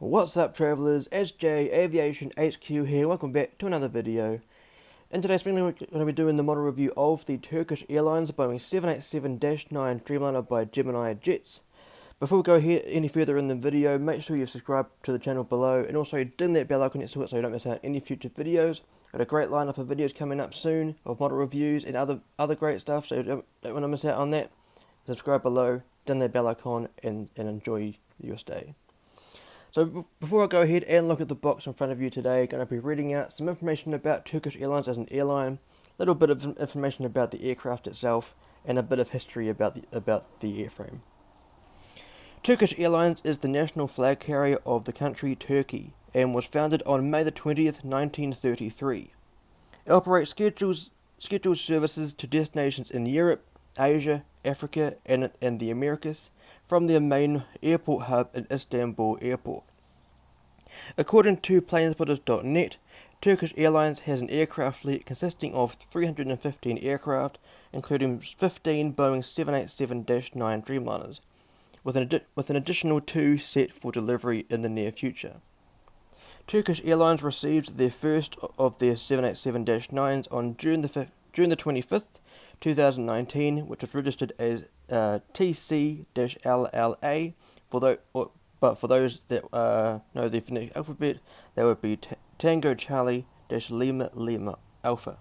What's up travellers, SJ Aviation HQ here, welcome back to another video. In today's video we're going to be doing the model review of the Turkish Airlines Boeing 787-9 Dreamliner by Gemini jets. Before we go any further in the video, make sure you subscribe to the channel below and also ding that bell icon next to it so you don't miss out any future videos. Got a great lineup of videos coming up soon of model reviews and other great stuff, so you don't want to miss out on that. Subscribe below, ding that bell icon and enjoy your stay. So before I go ahead and look at the box in front of you today, I'm going to be reading out some information about Turkish Airlines as an airline, a little bit of information about the aircraft itself, and a bit of history about the airframe. Turkish Airlines is the national flag carrier of the country Turkey and was founded on May the 20th, 1933. It operates scheduled services to destinations in Europe, Asia, Africa, and the Americas from their main airport hub in Istanbul Airport. According to planespotters.net, Turkish Airlines has an aircraft fleet consisting of 315 aircraft, including 15 Boeing 787-9 Dreamliners, with an additional 2 set for delivery in the near future. Turkish Airlines received their first of their 787-9s on June the 25th, 2019, which was registered as TC-LLO. But for those that know the phonetic alphabet, that would be Tango Charlie Lima Lima Alpha.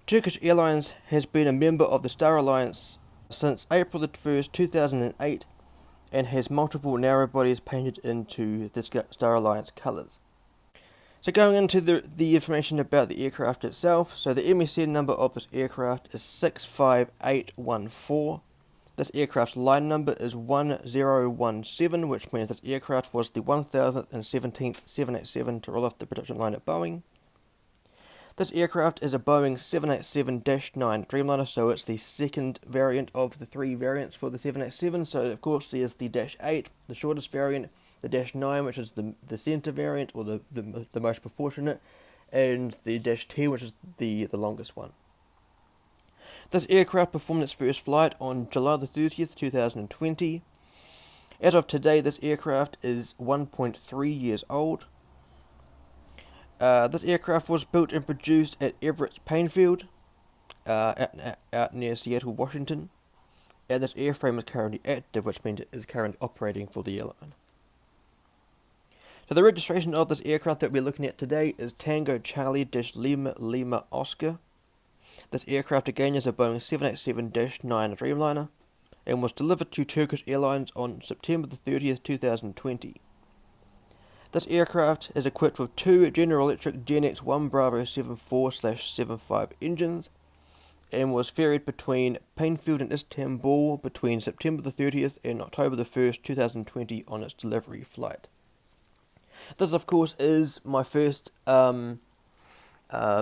Turkish Airlines has been a member of the Star Alliance since April the 1st, 2008, and has multiple narrow bodies painted into the Star Alliance colours. So going into the information about the aircraft itself, so the MSN number of this aircraft is 65814. This aircraft's line number is 1017, which means this aircraft was the 1017th 787 to roll off the production line at Boeing. This aircraft is a Boeing 787-9 Dreamliner, so it's the second variant of the 3 variants for the 787. So of course there's the -8, the shortest variant, the -9, which is the centre variant, or the most proportionate, and the -10, which is the longest one. This aircraft performed its first flight on July the 30th, 2020. As of today, this aircraft is 1.3 years old. This aircraft was built and produced at Everett Painfield, out near Seattle, Washington, and this airframe is currently active, which means it is currently operating for the airline. So the registration of this aircraft that we're looking at today is Tango Charlie Lima Lima Oscar. This aircraft again is a Boeing 787-9 Dreamliner and was delivered to Turkish Airlines on September the 30th, 2020. This aircraft is equipped with 2 General Electric Gen X 1 Bravo 74/75 engines and was ferried between Painfield and Istanbul between September the 30th and October the 1st, 2020 on its delivery flight. This, of course, is my first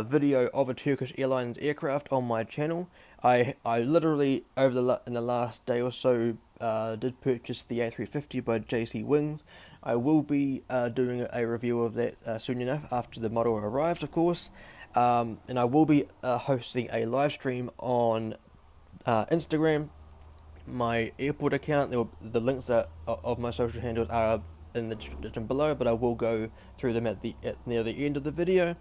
video of a Turkish Airlines aircraft on my channel. I literally, in the last day or so, did purchase the A350 by JC Wings. I will be doing a review of that soon enough after the model arrives, of course. And I will be hosting a live stream on Instagram, my airport account. The links of my social handles are in the description below, but I will go through them near the end of the video.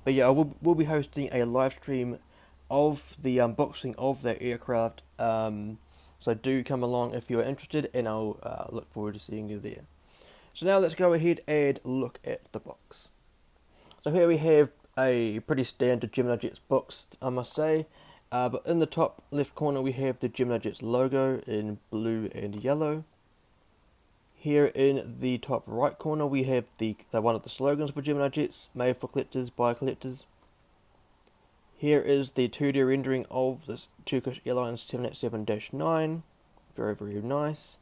But yeah, I will be hosting a live stream of the unboxing of that aircraft. So do come along if you are interested, and I'll look forward to seeing you there. So now let's go ahead and look at the box. So here we have a pretty standard Gemini Jets box, I must say. But in the top left corner we have the Gemini Jets logo in blue and yellow. Here in the top right corner we have one of the slogans for Gemini Jets, made for collectors by collectors. Here is the 2D rendering of this Turkish Airlines 787-9, very very nice.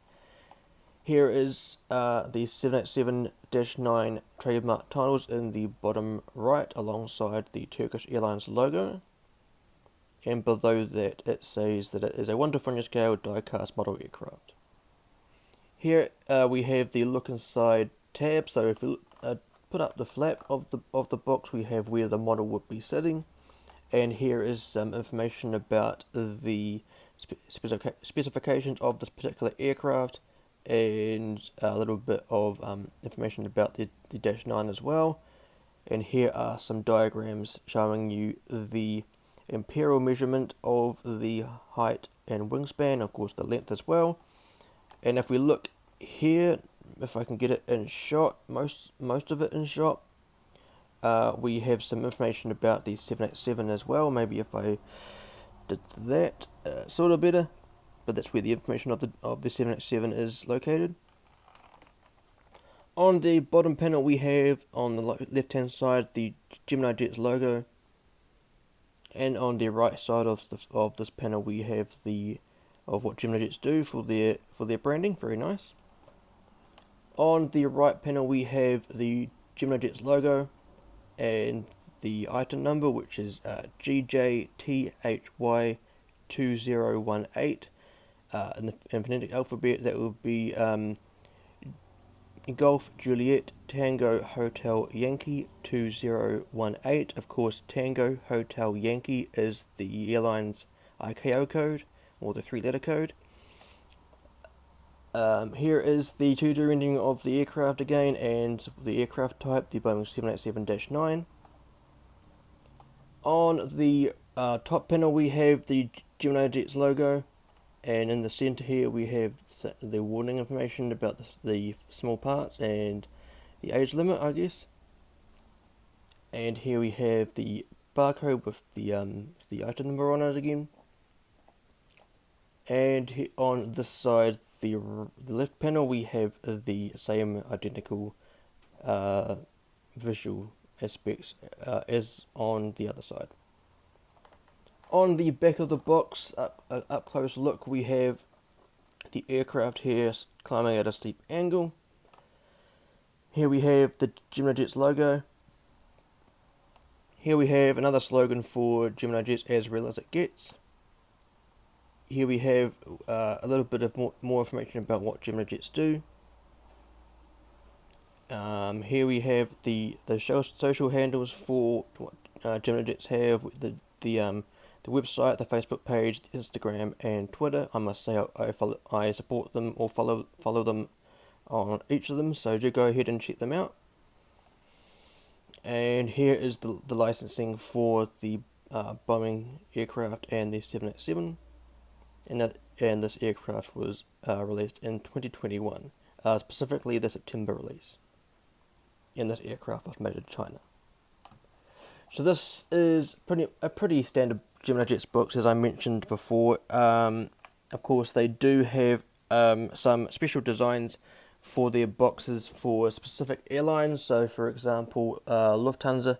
Here is the 787-9 trademark titles in the bottom right alongside the Turkish Airlines logo. And below that it says that it is a 1/4 scale die-cast model aircraft. Here we have the look inside tab, so if you put up the flap of the box, we have where the model would be sitting. And here is some information about the specifications of this particular aircraft, and a little bit of information about the Dash 9 as well. And here are some diagrams showing you the imperial measurement of the height and wingspan, of course the length as well. And if we look here, if I can get it in shot, most of it in shot, we have some information about the 787 as well. Maybe if I did that sort of better, but that's where the information of the 787 is located. On the bottom panel we have on the left hand side the Gemini Jets logo, and on the right side of this panel we have of what Gemini Jets do for their branding. Very nice. On the right panel we have the Gemini Jets logo and the item number, which is GJTHY2018. In the phonetic alphabet, that would be Golf Juliet Tango Hotel Yankee 2018. Of course, Tango Hotel Yankee is the airline's ICAO code, or the 3-letter code. Here is the 2D rendering of the aircraft again, and the aircraft type, the Boeing 787-9. On the top panel we have the Gemini Jets logo, and in the center here we have the warning information about the small parts and the age limit, I guess. And here we have the barcode with the item number on it again. And on this side, the left panel, we have the same identical visual aspects as on the other side. On the back of the box, up close look, we have the aircraft here climbing at a steep angle. Here we have the Gemini Jets logo. Here we have another slogan for Gemini Jets, as real as it gets. Here we have a little bit of more information about what Gemini Jets do. Here we have the social handles for what Gemini Jets have, the website, the Facebook page, the Instagram, and Twitter. I must say I support them or follow them on each of them, so do go ahead and check them out. And here is the licensing for the Boeing aircraft and the 787, and this aircraft was released in 2021, specifically the September release. And this aircraft was made in China. So this is a pretty standard Gemini Jets box, as I mentioned before. Of course, they do have some special designs for their boxes for specific airlines. So, for example, Lufthansa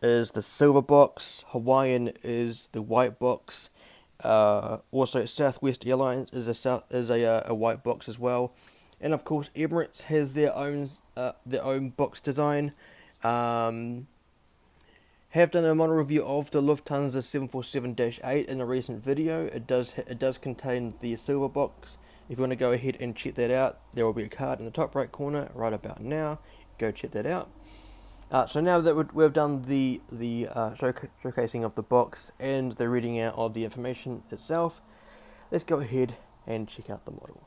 is the silver box, Hawaiian is the white box. Also, Southwest Airlines is a white box as well, and of course, Emirates has their own box design. Have done a model review of the Lufthansa 747-8 in a recent video. It does contain the silver box. If you want to go ahead and check that out, there will be a card in the top right corner right about now. Go check that out. So now that we've done the showcasing of the box and the reading out of the information itself, let's go ahead and check out the model.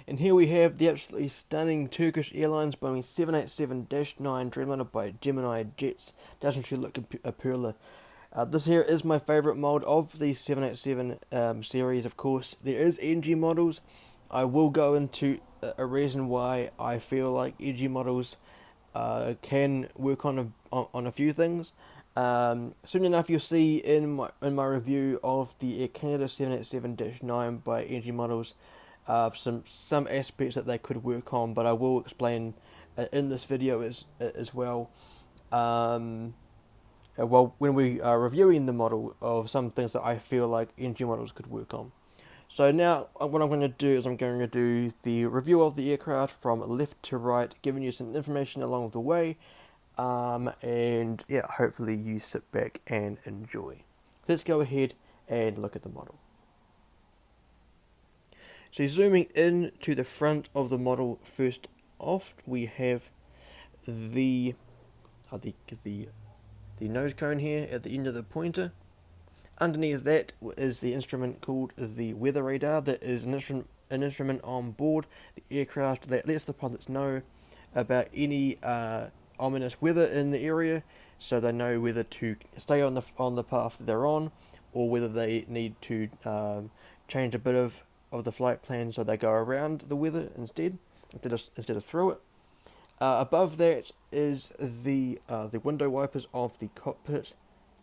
And here we have the absolutely stunning Turkish Airlines Boeing 787-9 Dreamliner by Gemini Jets. Doesn't actually look a perler. This here is my favourite mould of the 787 series, of course. There is NG models. I will go into a reason why I feel like NG models can work on a few things. Soon enough you'll see in my review of the Air Canada 787-9 by NG models some aspects that they could work on, but I will explain in this video as well. Well, when we are reviewing the model, of some things that I feel like NG models could work on. So now what I'm going to do is I'm going to do the review of the aircraft from left to right, giving you some information along the way, and yeah, hopefully you sit back and enjoy. Let's go ahead and look at the model. So zooming in to the front of the model first off, we have the nose cone here at the end of the pointer. Underneath that is the instrument called the weather radar. That is an an instrument on board the aircraft that lets the pilots know about any ominous weather in the area, so they know whether to stay on the path that they're on, or whether they need to change a bit of the flight plan so they go around the weather instead of through it. Above that is the window wipers of the cockpit,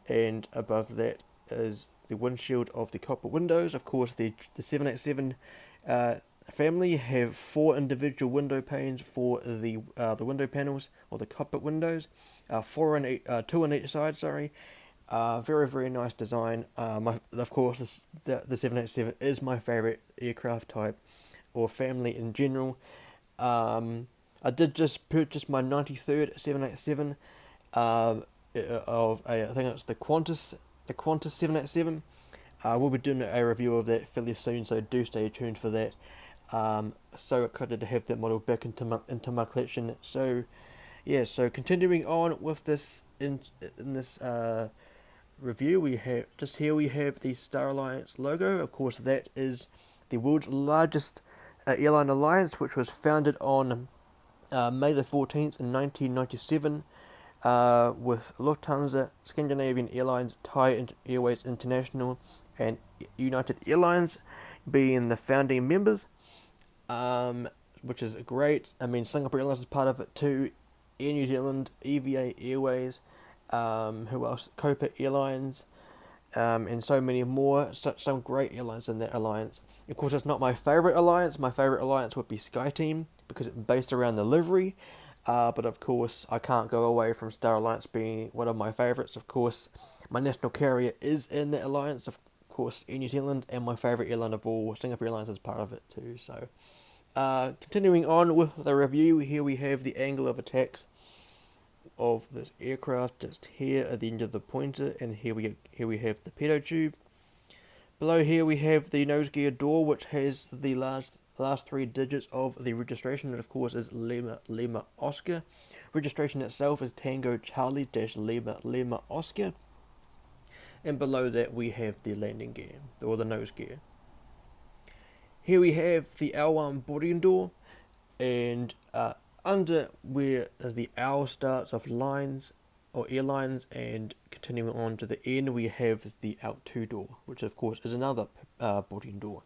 and above that is the windshield of the cockpit windows. Of course, the 787 family have 4 individual window panes for the window panels or the cockpit windows, 2 on each side. Sorry, very very nice design. Of course, the 787 is my favorite aircraft type or family in general. I did just purchase my 93rd 787 I think it's the Qantas 787. We'll be doing a review of that fairly soon, so do stay tuned for that. So excited to have that model back into my collection. So yeah, so continuing on with this in this review, we have the Star Alliance logo. Of course, that is the world's largest airline alliance, which was founded on May the 14th in 1997. With Lufthansa, Scandinavian Airlines, Thai Airways International, and United Airlines being the founding members, which is great. I mean, Singapore Airlines is part of it too, Air New Zealand, EVA Airways, who else? Copa Airlines, and so many more. Some great airlines in that alliance. Of course, it's not my favourite alliance. My favourite alliance would be SkyTeam because it's based around the livery. But of course, I can't go away from Star Alliance being one of my favourites. Of course, my national carrier is in that alliance. Of course, Air New Zealand, and my favourite airline of all, Singapore Airlines, is part of it too. So, continuing on with the review, here we have the angle of attacks of this aircraft just here at the end of the pointer, and here we have the pitot tube. Below here we have the nose gear door, which has the last 3 digits of the registration, and of course is Lima Oscar. Registration itself is Tango Charlie Lima Oscar. And below that we have the landing gear, or the nose gear. Here we have the L1 boarding door, and under where the L starts of lines or airlines, and continuing on to the end, we have the L2 door, which of course is another boarding door.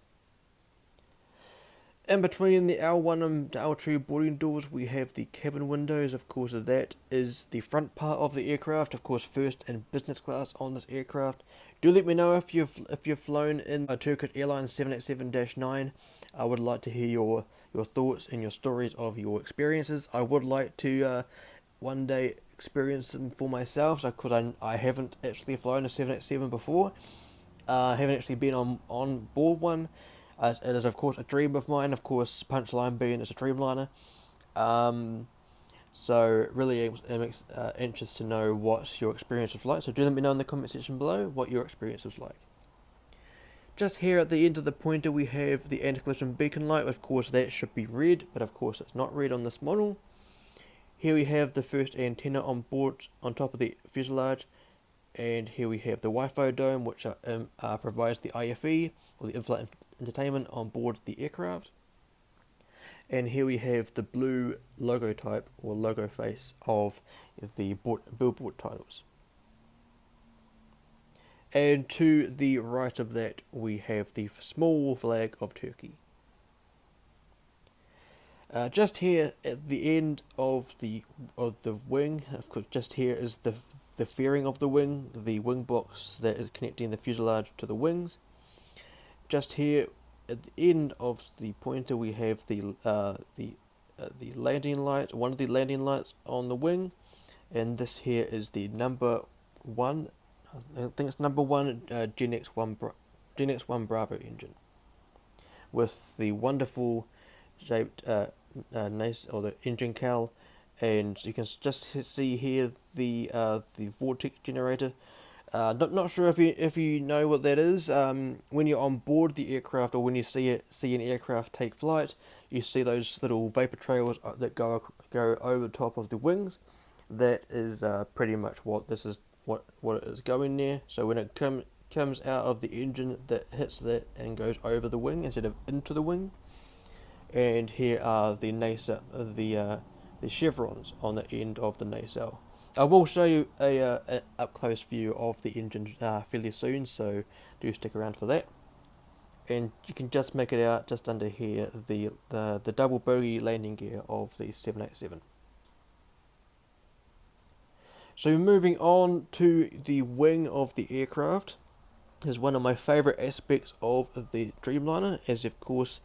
In between the L1 and the L2 boarding doors, we have the cabin windows. Of course, that is the front part of the aircraft. Of course, first and business class on this aircraft. Do let me know if you've flown in a Turkish Airlines 787-9. I would like to hear your thoughts and your stories of your experiences. I would like to one day experience them for myself, because I haven't actually flown a 787 before. I haven't actually been on board one. It is of course a dream of mine. Of course, punchline being it's a Dreamliner. So really am interested to know what your experience was like. So do let me know in the comment section below what your experience was like. Just here at the end of the pointer we have the anti-collision beacon light. Of course that should be red, but of course it's not red on this model. Here we have the first antenna on board on top of the fuselage. And here we have the Wi-Fi dome, which provides the IFE, or the in-flight entertainment, on board the aircraft. And here we have the blue logo type, or logo face, of the billboard titles. And to the right of that we have the small flag of Turkey. Just here at the end of the wing, of course, just here is the fairing of the wing box that is connecting the fuselage to the wings. Just here at the end of the pointer we have the landing light, one of the landing lights on the wing, and this here is the number 1, I think it's number 1 Gen X1 Bravo engine, with the wonderful shaped nice, or the engine cowl. And you can just see here the vortex generator. Not sure if you know what that is. When you're on board the aircraft, or when you see an aircraft take flight, you see those little vapor trails that go over the top of the wings. That is pretty much what this is. What it is going there. So when it comes out of the engine, that hits that and goes over the wing instead of into the wing. and here are the nacelle, the chevrons on the end of the nacelle. I will show you a up close view of the engine fairly soon, so do stick around for that. And you can just make it out just under here the double bogey landing gear of the 787. So moving on to the wing of the aircraft is one of my favourite aspects of the Dreamliner, as of course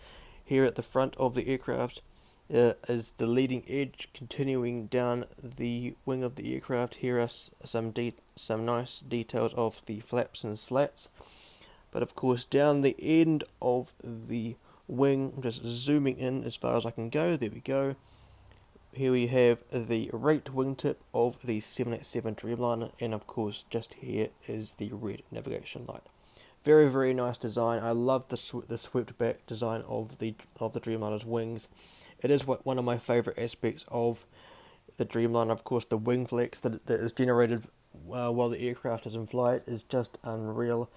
here at the front of the aircraft is the leading edge continuing down the wing of the aircraft. Here are some nice details of the flaps and slats. But of course down the end of the wing, I'm just zooming in as far as I can go, there we go. Here we have the raked wingtip of the 787 Dreamliner, and of course just here is the red navigation light. Very, very nice design. I love the swept back design of the Dreamliner's wings. It is one of my favourite aspects of the Dreamliner. Of course, the wing flex that is generated while the aircraft is in flight is just unreal.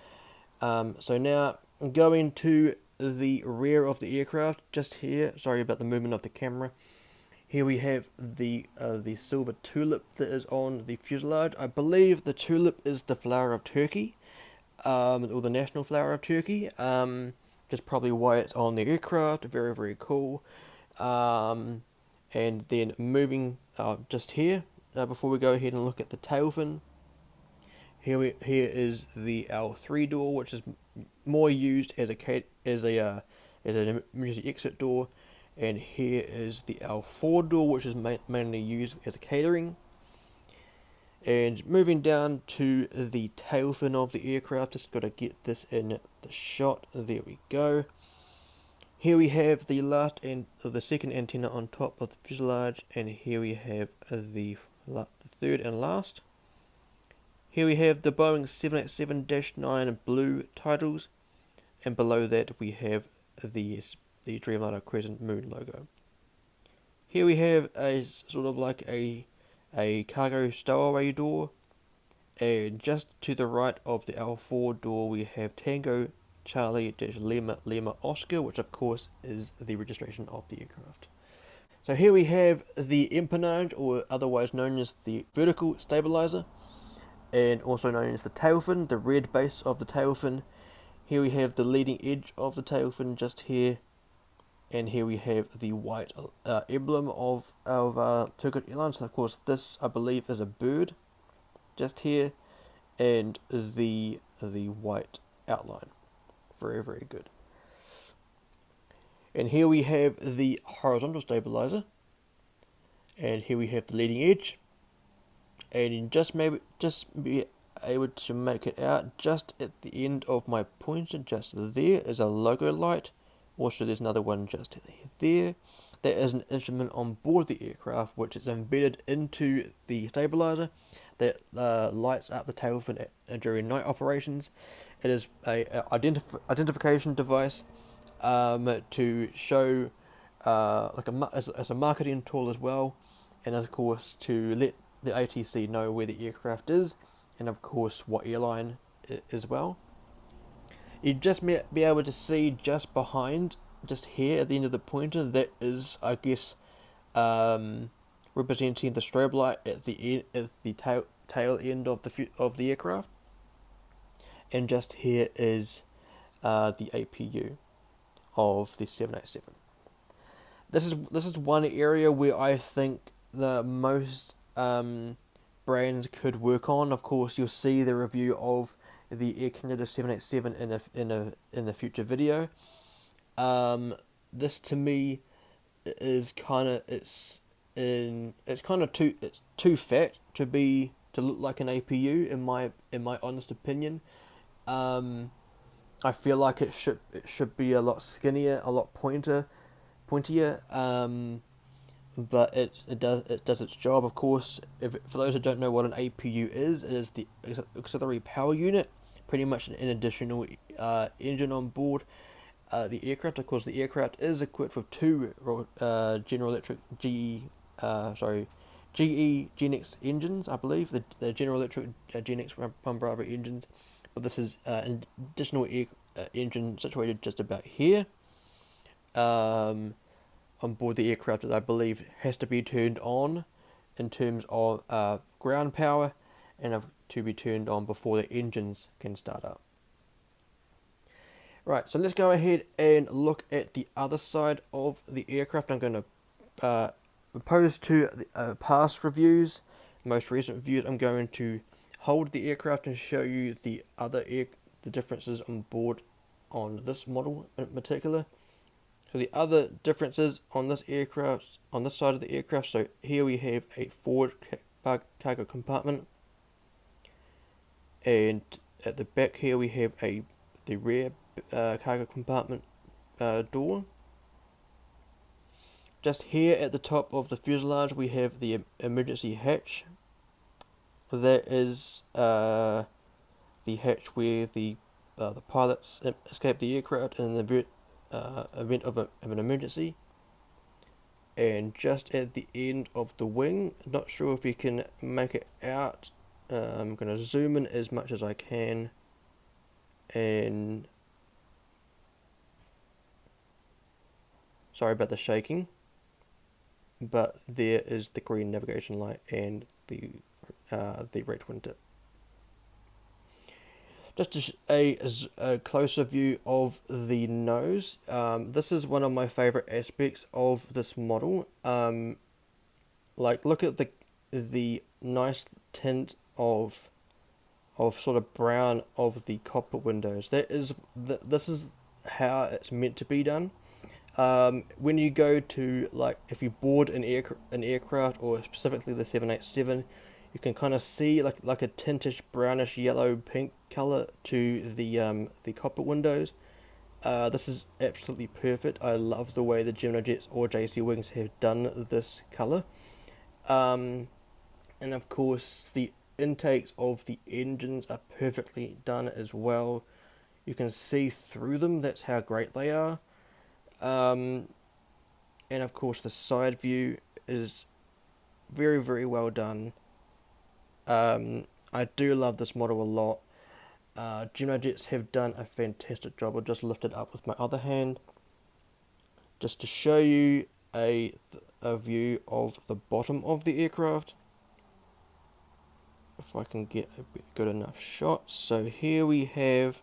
So now going to the rear of the aircraft, just here. Sorry about the movement of the camera. Here we have the silver tulip that is on the fuselage. I believe the tulip is the flower of Turkey, or the national flower of Turkey. Just probably why it's on the aircraft. Very, very cool. And then moving just here, before we go ahead and look at the tail fin. Here is the L3 door, which is more used as an emergency exit door, and here is the L4 door, which is mainly used as a catering. And moving down to the tail fin of the aircraft, just got to get this in the shot. There we go. Here we have the second antenna on top of the fuselage, and here we have the third and last. Here we have the Boeing 787-9 blue titles, and below that we have the Dreamliner Crescent Moon logo. Here we have a sort of like a cargo stowaway door, and just to the right of the L4 door we have Tango Charlie Lima Lima Oscar, which of course is the registration of the aircraft. So here we have the empennage, or otherwise known as the vertical stabilizer, and also known as the tail fin, the red base of the tail fin. Here we have the leading edge of the tail fin just here, and here we have the white emblem of Turkish Airlines. So of course this I believe is a bird just here, and the white outline. Very, very good. And here we have the horizontal stabilizer, and here we have the leading edge, and you just be able to make it out just at the end of my pointer. Just there is a logo light. Also there's another one just there. There is an instrument on board the aircraft which is embedded into the stabilizer that lights up the tail fin during night operations. It is a identification device to show as a marketing tool as well, and of course to let the ATC know where the aircraft is, and of course what airline as well. You'd just be able to see just behind, just here at the end of the pointer, that is, I guess, representing the strobe light at the tail end of the aircraft, and just here is the APU of the 787. This is one area where I think the most brands could work on. Of course, you'll see the review of the Air Canada 787 in a future video. This to me is it's too fat to look like an APU in my honest opinion. I feel like it should be a lot skinnier, a lot pointier. But it does its job. Of course, for those who don't know what an APU is, it is the auxiliary power unit, pretty much an additional engine on board the aircraft. Of course, the aircraft is equipped with two General Electric GE Genx engines, I believe, the General Electric Genx 1 Bravo engines, but this is an additional engine situated just about here. on board the aircraft that I believe has to be turned on in terms of ground power, and to be turned on before the engines can start up. Right, so let's go ahead and look at the other side of the aircraft. I'm going to, opposed to past reviews, most recent reviews, I'm going to hold the aircraft and show you the the differences on board on this model in particular. So the other differences on this aircraft, on this side of the aircraft, so here we have a forward cargo compartment, and at the back here we have the rear cargo compartment door. Just here at the top of the fuselage we have the emergency hatch. That is the hatch where the pilots escape the aircraft in the event of an emergency. And just at the end of the wing, not sure if you can make it out, I'm going to zoom in as much as I can, and sorry about the shaking, but there is the green navigation light and the red wingtip. Just a closer view of the nose. This is one of my favorite aspects of this model. Like, look at the nice tint of sort of brown of the copper windows. This is how it's meant to be done. When you go to, like, if you board an aircraft, or specifically the 787, you can kind of see like a tintish brownish yellow pink color to the copper windows. This is absolutely perfect. I love the way the Gemini jets or JC wings have done this color. And of course the intakes of the engines are perfectly done as well. You can see through them. That's how great they are. And of course the side view is very, very well done. I do love this model a lot. Gemini jets have done a fantastic job. I'll just lift it up with my other hand just to show you a view of the bottom of the aircraft, if I can get a good enough shot. So here we have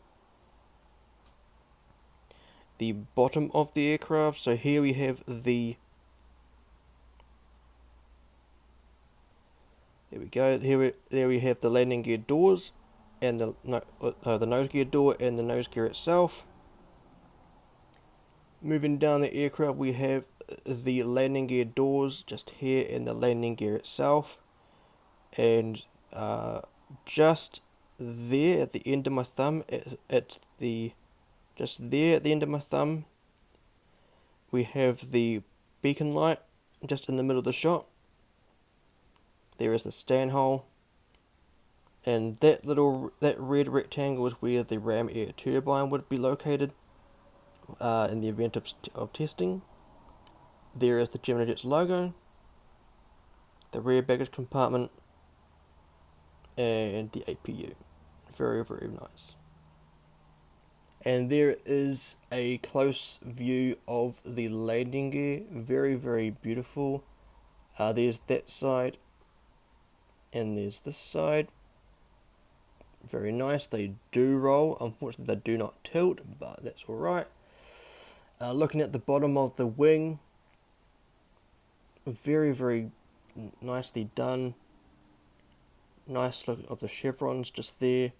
the bottom of the aircraft. So here we have the, there we go. There we have the landing gear doors and the nose gear door and the nose gear itself. Moving down the aircraft, we have the landing gear doors just here and the landing gear itself. And just there at the end of my thumb, just there at the end of my thumb, we have the beacon light just in the middle of the shot. There is the stand hole, and that red rectangle is where the ram air turbine would be located in the event of testing. There is the Gemini Jets logo, the rear baggage compartment, and the APU. Very, very nice. And there is a close view of the landing gear. Very, very beautiful. There's that side, and there's this side. Very nice. They do roll. Unfortunately, they do not tilt, but that's alright. Looking at the bottom of the wing, very, very nicely done. Nice look of the chevrons just there.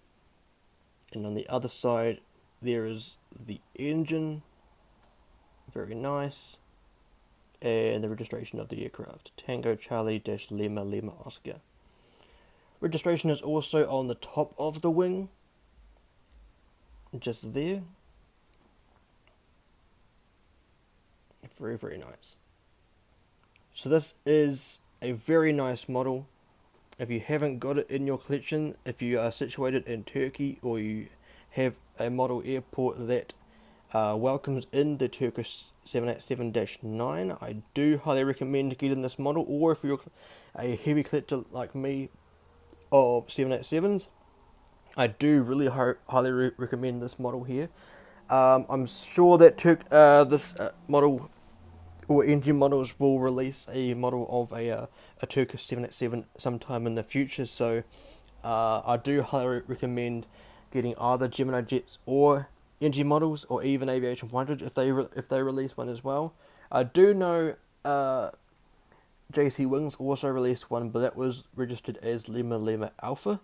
And on the other side, there is the engine. Very nice. And the registration of the aircraft. Tango Charlie Lima Lima Oscar. Registration is also on the top of the wing. Just there. Very, very nice. So this is a very nice model. If you haven't got it in your collection, if you are situated in Turkey, or you have a model airport that welcomes in the Turkish 787-9, I do highly recommend getting this model. Or if you're a heavy collector like me of 787s, I do really highly recommend this model here. I'm sure that this model or engine models will release a model of a Turkish 787 sometime in the future. So I do highly recommend getting either Gemini jets or engine models, or even Aviation 100 if they release one as well. I do know JC Wings also released one, but that was registered as Lima Lima Alpha.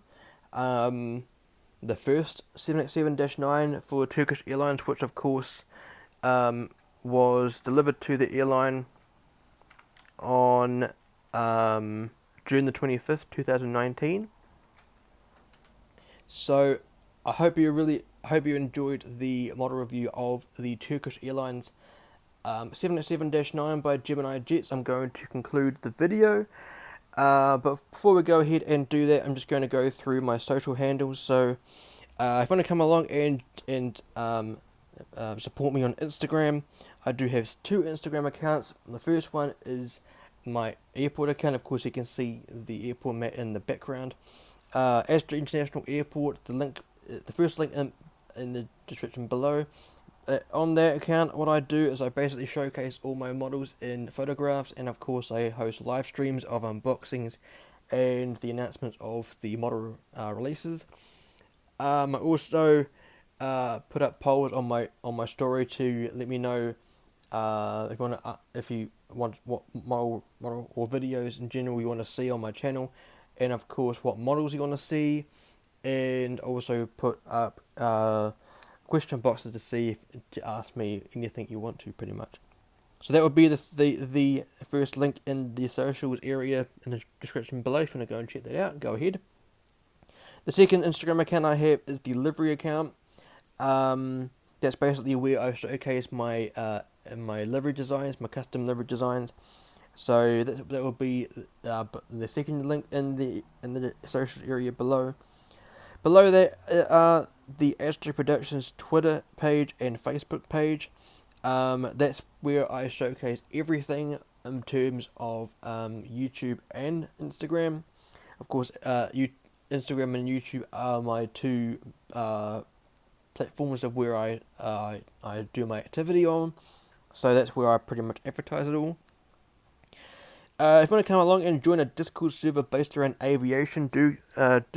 The first 787-9 for Turkish Airlines, which of course was delivered to the airline on June the 25th, 2019. So I hope you enjoyed the model review of the Turkish Airlines 787-9 by Gemini jets. I'm going to conclude the video. But before we go ahead and do that, I'm just going to go through my social handles. So if you want to come along and support me on Instagram, I do have 2 Instagram accounts. The first one is my airport account. Of course, you can see the airport map in the background. Astra International Airport. The first link in the description below. On that account, what I do is I basically showcase all my models in photographs, and of course I host live streams of unboxings and the announcements of the model releases. I also put up polls on my story to let me know if you want what model or videos in general you want to see on my channel, and of course what models you want to see, and also put up question boxes to ask me anything you want to, pretty much. So that would be the first link in the socials area in the description below. If you want to go and check that out, go ahead. The second Instagram account I have is the livery account. That's basically where I showcase my livery designs, my custom livery designs. So that will be the second link in the socials area below. Below that are the Astro Productions Twitter page and Facebook page. That's where I showcase everything in terms of YouTube and Instagram. Of course, Instagram and YouTube are my 2 platforms of where I do my activity on. So that's where I pretty much advertise it all. If you want to come along and join a Discord server based around aviation, do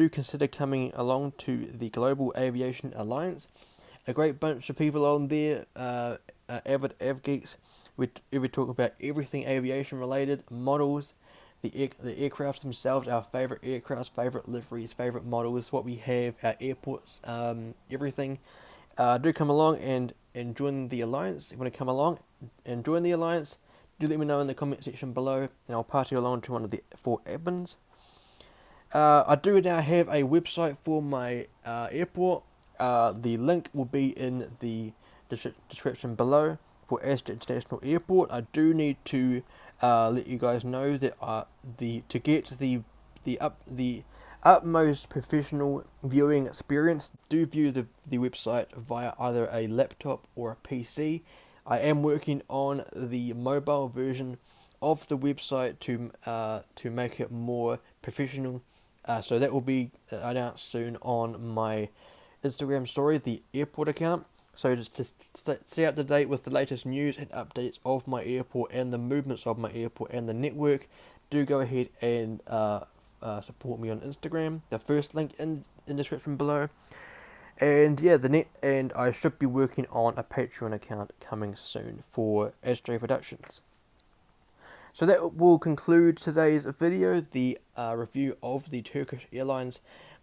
consider coming along to the Global Aviation Alliance. A great bunch of people on there, avid av geeks. We talk about everything aviation related, models, the aircraft themselves, our favourite aircrafts, favourite liveries, favourite models, what we have, our airports, everything. Do come along and join the alliance. If you want to come along and join the alliance, do let me know in the comment section below, and I'll pass you along to one of the 4 admins. I do now have a website for my airport. The link will be in the description below for Astra International Airport. I do need to let you guys know that to get the utmost professional viewing experience, do view the website via either a laptop or a PC. I am working on the mobile version of the website to make it more professional. So that will be announced soon on my Instagram story, the airport account. So just to stay up to date with the latest news and updates of my airport and the movements of my airport and the network, do go ahead and support me on Instagram. The first link in the description below. And yeah, and I should be working on a Patreon account coming soon for Astro Productions. So that will conclude today's video, the review of the Turkish Airlines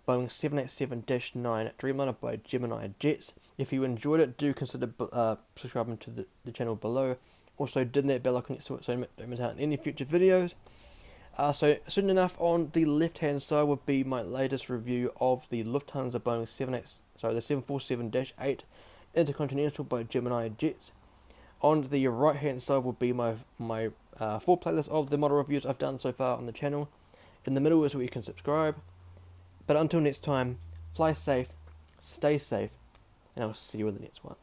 Boeing 787-9 Dreamliner by Gemini jets. If you enjoyed it, do consider subscribing to the channel below. Also, did that bell icon so you don't miss out on any future videos. So soon enough, on the left hand side would be my latest review of the Lufthansa Boeing 747-8 Intercontinental by Gemini jets. On the right hand side will be my full playlist of the model reviews I've done so far on the channel. In the middle is where you can subscribe. But until next time, fly safe, stay safe, and I'll see you in the next one.